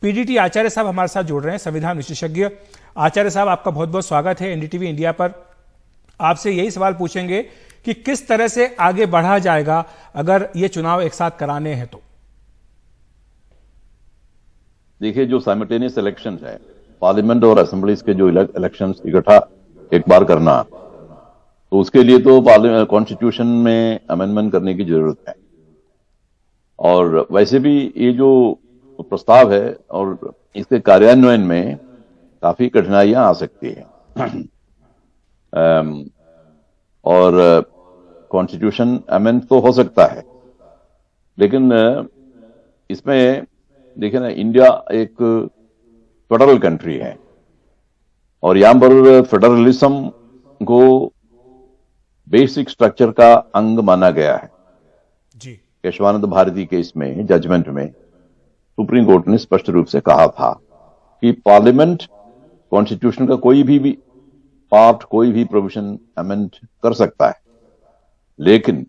PDT आचार्य साहब हमारे साथ जुड़ रहे हैं, संविधान विशेषज्ञ। आचार्य साहब, आपका बहुत बहुत स्वागत है एनडीटीवी इंडिया पर। आपसे यही सवाल पूछेंगे कि किस तरह से आगे बढ़ा जाएगा अगर ये चुनाव एक साथ कराने हैं तो। देखिए, जो साइमल्टेनियस इलेक्शन है, पार्लियामेंट और असेंबलीज के जो इलेक्शन इकट्ठा एक बार करना, तो उसके लिए तो कॉन्स्टिट्यूशन में अमेंडमेंट करने की जरूरत है। और वैसे भी ये जो प्रस्ताव है और इसके कार्यान्वयन में काफी कठिनाइयां आ सकती हैं। और कॉन्स्टिट्यूशन अमेंड तो हो सकता है, लेकिन इसमें देखिए ना, इंडिया एक फेडरल कंट्री है और यहां पर फेडरलिज्म को बेसिक स्ट्रक्चर का अंग माना गया है जी। केशवानंद भारती केस में जजमेंट में सुप्रीम कोर्ट ने स्पष्ट रूप से कहा था कि पार्लियामेंट कॉन्स्टिट्यूशन का कोई भी पार्ट, कोई भी प्रोविजन अमेंड कर सकता है, लेकिन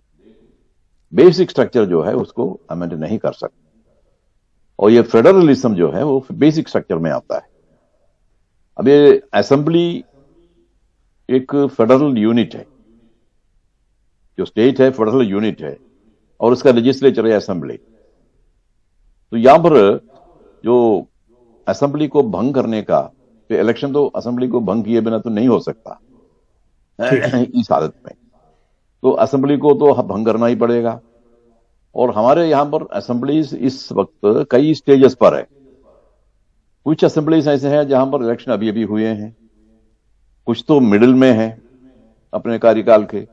बेसिक स्ट्रक्चर जो है उसको अमेंड नहीं कर सकता। और ये फेडरलिज्म जो है वो बेसिक स्ट्रक्चर में आता है। अब ये असेंबली एक फेडरल यूनिट है, जो स्टेट है फेडरल यूनिट है, और उसका लेजिस्लेचर है असेंबली। तो यहां पर जो असेंबली को भंग करने का, तो इलेक्शन तो असेंबली को भंग किए बिना तो नहीं हो सकता इस हालत में, तो असेंबली को तो भंग करना ही पड़ेगा। और हमारे यहां पर असेंबलीज इस वक्त कई स्टेजेस पर है। कुछ असेंबलीज ऐसे हैं जहां पर इलेक्शन अभी अभी हुए हैं, कुछ तो मिडिल में है अपने कार्यकाल के,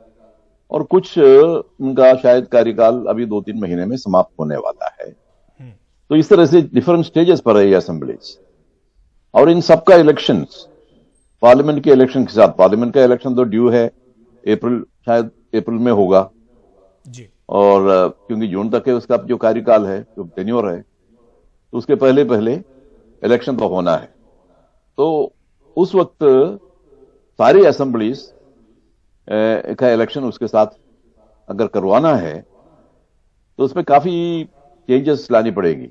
और कुछ उनका शायद कार्यकाल अभी 2-3 महीने में समाप्त होने वाला है। तो इस तरह से डिफरेंट स्टेजेस पर है ये असेंबलीज। और इन सबका इलेक्शंस पार्लियामेंट के इलेक्शन के साथ, पार्लियामेंट का इलेक्शन तो ड्यू है शायद अप्रैल में होगा जी। और क्योंकि जून तक है उसका जो कार्यकाल है, जो टेन्योर है, तो उसके पहले पहले इलेक्शन तो होना है। तो उस वक्त सारी असेंबलीज का इलेक्शन उसके साथ अगर करवाना है तो उसमें काफी चेंजेस लानी पड़ेगी।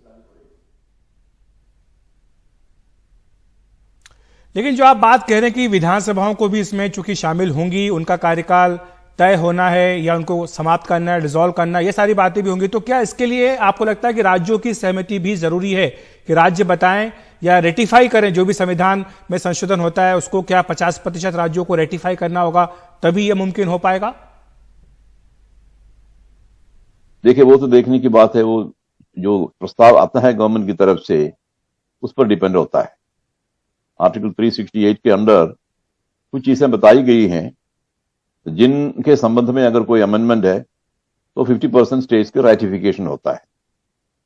लेकिन जो आप बात कह रहे हैं कि विधानसभाओं को भी इसमें चूंकि शामिल होंगी, उनका कार्यकाल तय होना है या उनको समाप्त करना है, डिसॉल्व करना है, ये सारी बातें भी होंगी, तो क्या इसके लिए आपको लगता है कि राज्यों की सहमति भी जरूरी है कि राज्य बताएं या रेटिफाई करें? जो भी संविधान में संशोधन होता है उसको क्या 50% राज्यों को रेटिफाई करना होगा, तभी यह मुमकिन हो पाएगा? देखिए, वो तो देखने की बात है। वो जो प्रस्ताव आता है गवर्नमेंट की तरफ से उस पर डिपेंड होता है। आर्टिकल 368 के अंदर कुछ चीजें बताई गई हैं जिनके संबंध में अगर कोई अमेंडमेंट है तो 50% स्टेट्स के राटिफिकेशन होता है,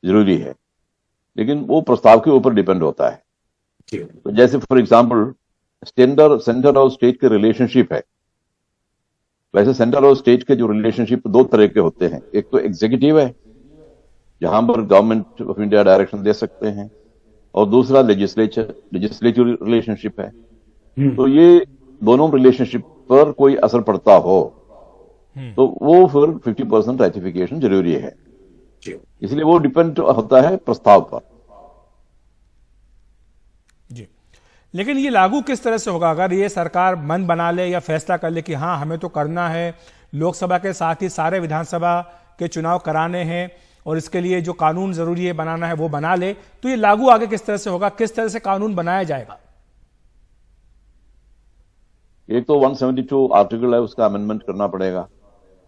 जरूरी है, लेकिन वो प्रस्ताव के ऊपर डिपेंड होता है। तो जैसे फॉर एग्जांपल सेंटर और स्टेट के रिलेशनशिप है। वैसे सेंटर और स्टेट के जो रिलेशनशिप 2 तरह के होते हैं। एक तो एग्जीक्यूटिव है, जहां पर गवर्नमेंट ऑफ इंडिया डायरेक्शन दे सकते हैं, और दूसरा लेजिस्लेटिव रिलेशनशिप है। तो ये दोनों रिलेशनशिप पर कोई असर पड़ता हो तो वो फिर 50% राटिफिकेशन जरूरी है। इसलिए वो डिपेंड होता है प्रस्ताव पर। जी, लेकिन ये लागू किस तरह से होगा? अगर ये सरकार मन बना ले या फैसला कर ले कि हाँ हमें तो करना है, लोकसभा के साथ ही सारे विधानसभा के चुनाव कराने हैं और इसके लिए जो कानून जरूरी है बनाना है वो बना ले, तो ये लागू आगे किस तरह से होगा? किस तरह से कानून बनाया जाएगा? एक तो 172 आर्टिकल है, उसका अमेंडमेंट करना पड़ेगा,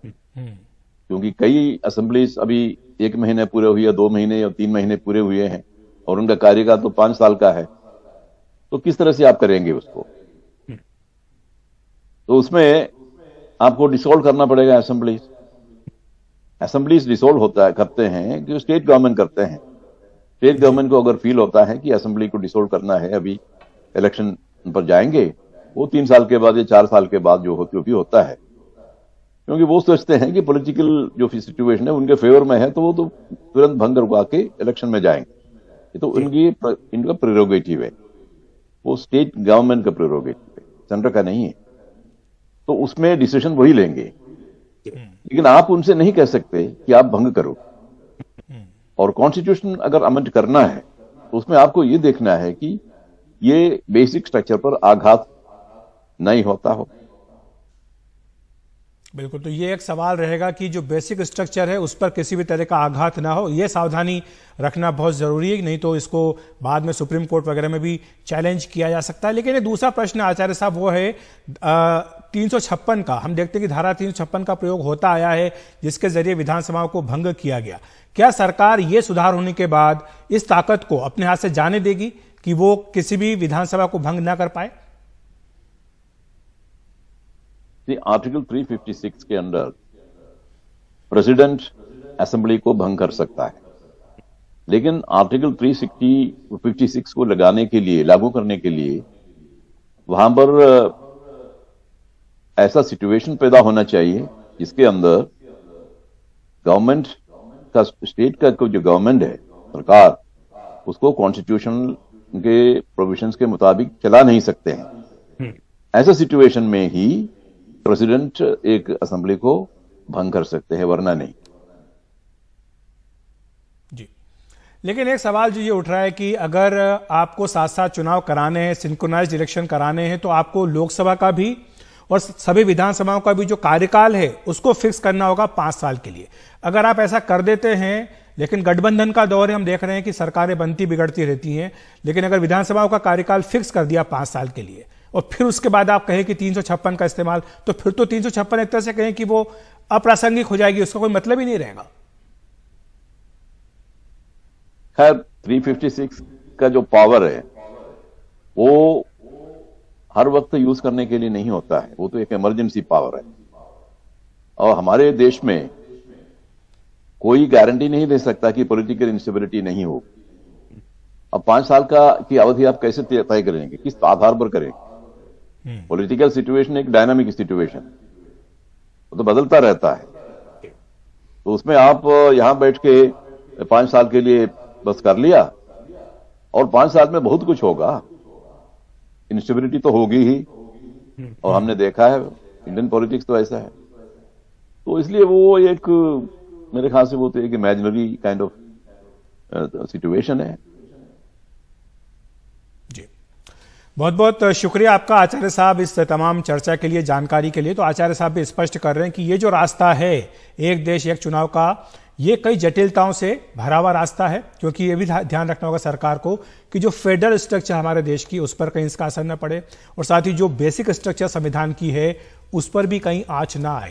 क्योंकि कई असेंबलीज अभी 1 महीने पूरे हुए या 2 महीने या 3 महीने पूरे हुए हैं और उनका कार्यकाल तो 5 साल का है। तो किस तरह से आप करेंगे उसको? तो उसमें आपको डिसॉल्व करना पड़ेगा असेंबलीज डिसॉल्व करते हैं कि स्टेट गवर्नमेंट करते हैं। स्टेट गवर्नमेंट को अगर फील होता है कि असेंबली को डिसॉल्व करना है, अभी इलेक्शन पर जाएंगे, वो 3 साल के बाद या 4 साल के बाद जो होता है, क्योंकि वो सोचते हैं कि पॉलिटिकल जो सिचुएशन है उनके फेवर में है, तो वो तो तुरंत भंग करवा के इलेक्शन में जाएंगे। ये तो इनका प्रेरोगेटिव है, वो स्टेट गवर्नमेंट का प्रेरोगेटिव है, सेंटर का नहीं है। तो उसमें डिसीजन वही लेंगे, लेकिन आप उनसे नहीं कह सकते कि आप भंग करो। और कॉन्स्टिट्यूशन अगर अमेंड करना है उसमें आपको ये देखना है कि ये बेसिक स्ट्रक्चर पर आघात नहीं होता हो। बिल्कुल, तो ये एक सवाल रहेगा कि जो बेसिक स्ट्रक्चर है उस पर किसी भी तरह का आघात ना हो, ये सावधानी रखना बहुत जरूरी है, नहीं तो इसको बाद में सुप्रीम कोर्ट वगैरह में भी चैलेंज किया जा सकता है। लेकिन ये दूसरा प्रश्न आचार्य साहब वो है 356 का। हम देखते हैं कि धारा 356 का प्रयोग होता आया है, जिसके जरिए विधानसभाओं को भंग किया गया। क्या सरकार ये सुधार होने के बाद इस ताकत को अपने हाथ से जाने देगी कि वो किसी भी विधानसभा को भंग ना कर पाए? आर्टिकल 356 के अंडर प्रेसिडेंट असेंबली को भंग कर सकता है, लेकिन आर्टिकल 356 को लागू करने के लिए वहां पर ऐसा सिचुएशन पैदा होना चाहिए जिसके अंदर गवर्नमेंट का, स्टेट का जो गवर्नमेंट है, सरकार, उसको कॉन्स्टिट्यूशन के प्रोविजंस के मुताबिक चला नहीं सकते हैं। ऐसा सिचुएशन में ही प्रेसिडेंट एक असेंबली को भंग कर सकते हैं, वरना नहीं। जी, लेकिन एक सवाल जो ये उठ रहा है कि अगर आपको साथ साथ चुनाव कराने हैं, सिंक्रोनाइज्ड इलेक्शन कराने हैं, तो आपको लोकसभा का भी और सभी विधानसभाओं का भी जो कार्यकाल है उसको फिक्स करना होगा 5 साल के लिए। अगर आप ऐसा कर देते हैं, लेकिन गठबंधन का दौर है, हम देख रहे हैं कि सरकारें बनती बिगड़ती रहती हैं, लेकिन अगर विधानसभाओं का कार्यकाल फिक्स कर दिया 5 साल के लिए और फिर उसके बाद आप कहें कि 356 का इस्तेमाल, तो फिर तो 356 एक तरह से कहें कि वो अप्रासंगिक हो जाएगी, उसका कोई मतलब ही नहीं रहेगा। खैर 356 का जो पावर है वो हर वक्त यूज करने के लिए नहीं होता है, वो तो एक इमरजेंसी पावर है। और हमारे देश में कोई गारंटी नहीं दे सकता कि पॉलिटिकल इंस्टेबिलिटी नहीं हो। अब 5 साल की अवधि आप कैसे तय करेंगे, किस आधार पर करेंगे? पॉलिटिकल सिचुएशन एक डायनामिक सिचुएशन, वो तो बदलता रहता है। तो उसमें आप यहां बैठ के 5 साल के लिए बस कर लिया, और 5 साल में बहुत कुछ होगा, इंस्टेबिलिटी तो होगी ही, और हमने देखा है इंडियन पॉलिटिक्स तो ऐसा है। तो इसलिए वो एक, मेरे ख्याल से वो तो एक इमेजिनरी काइंड ऑफ सिचुएशन है। जी, बहुत बहुत शुक्रिया आपका आचार्य साहब इस तमाम चर्चा के लिए, जानकारी के लिए। तो आचार्य साहब भी स्पष्ट कर रहे हैं कि ये जो रास्ता है एक देश एक चुनाव का, ये कई जटिलताओं से भरा हुआ रास्ता है, क्योंकि ये भी ध्यान रखना होगा सरकार को कि जो फेडरल स्ट्रक्चर हमारे देश की, उस पर कहीं इसका असर न पड़े, और साथ ही जो बेसिक स्ट्रक्चर संविधान की है उस पर भी कहीं आंच ना आए।